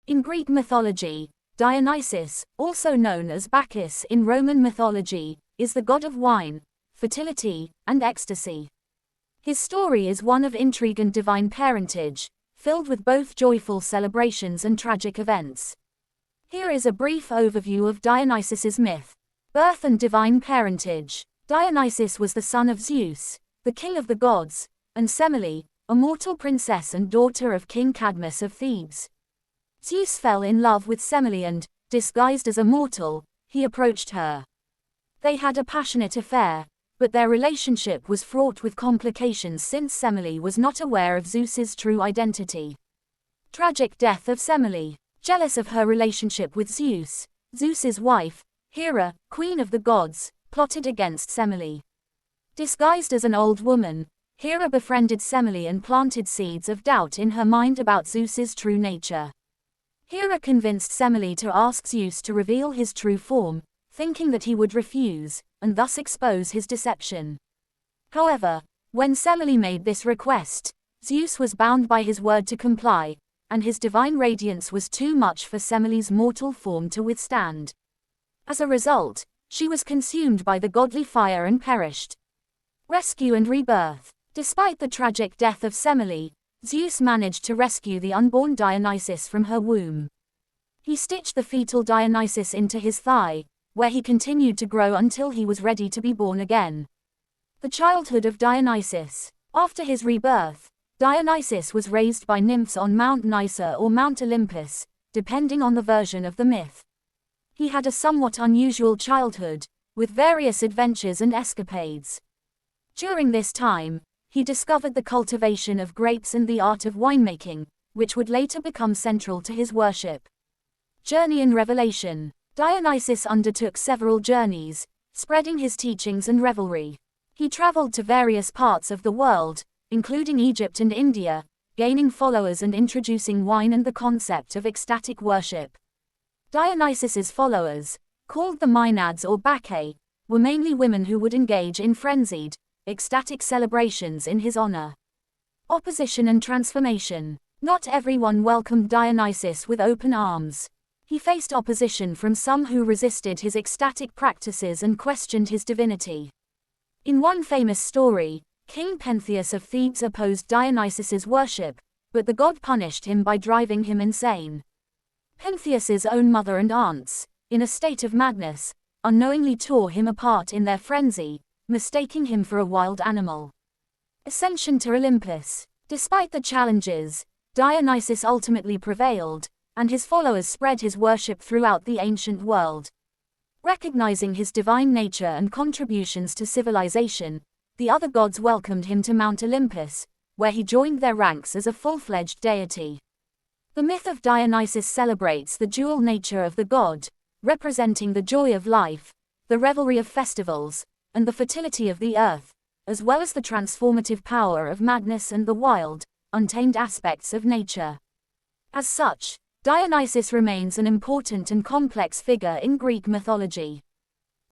In Greek mythology, Dionysus, also known as Bacchus in Roman mythology, is the god of wine, fertility, and ecstasy. His story is one of intrigue and divine parentage, filled with both joyful celebrations and tragic events. Here is a brief overview of Dionysus's myth. Birth and divine parentage. Dionysus was the son of Zeus, the king of the gods, and Semele, a mortal princess and daughter of King Cadmus of Thebes. Zeus fell in love with Semele and, disguised as a mortal, he approached her. They had a passionate affair, but their relationship was fraught with complications since Semele was not aware of Zeus's true identity. Tragic death of Semele. Jealous of her relationship with Zeus, Zeus's wife, Hera, queen of the gods, plotted against Semele. Disguised as an old woman, Hera befriended Semele and planted seeds of doubt in her mind about Zeus's true nature. Hera convinced Semele to ask Zeus to reveal his true form, thinking that he would refuse, and thus expose his deception. However, when Semele made this request, Zeus was bound by his word to comply, and his divine radiance was too much for Semele's mortal form to withstand. As a result, she was consumed by the godly fire and perished. Rescue and rebirth. Despite the tragic death of Semele, Zeus managed to rescue the unborn Dionysus from her womb. He stitched the fetal Dionysus into his thigh, where he continued to grow until he was ready to be born again. The childhood of Dionysus. After his rebirth, Dionysus was raised by nymphs on Mount Nysa or Mount Olympus, depending on the version of the myth. He had a somewhat unusual childhood, with various adventures and escapades. During this time, he discovered the cultivation of grapes and the art of winemaking, which would later become central to his worship. Journey and revelation. Dionysus undertook several journeys, spreading his teachings and revelry. He traveled to various parts of the world, including Egypt and India, gaining followers and introducing wine and the concept of ecstatic worship. Dionysus's followers, called the Maenads or Bacchae, were mainly women who would engage in frenzied, ecstatic celebrations in his honor. Opposition and transformation. Not everyone welcomed Dionysus with open arms. He faced opposition from some who resisted his ecstatic practices and questioned his divinity. In one famous story, King Pentheus of Thebes opposed Dionysus's worship, but the god punished him by driving him insane. Pentheus's own mother and aunts, in a state of madness, unknowingly tore him apart in their frenzy, mistaking him for a wild animal. Ascension to Olympus. Despite the challenges, Dionysus ultimately prevailed, and his followers spread his worship throughout the ancient world. Recognizing his divine nature and contributions to civilization, the other gods welcomed him to Mount Olympus, where he joined their ranks as a full-fledged deity. The myth of Dionysus celebrates the dual nature of the god, representing the joy of life, the revelry of festivals, and the fertility of the earth, as well as the transformative power of madness and the wild, untamed aspects of nature. As such, Dionysus remains an important and complex figure in Greek mythology.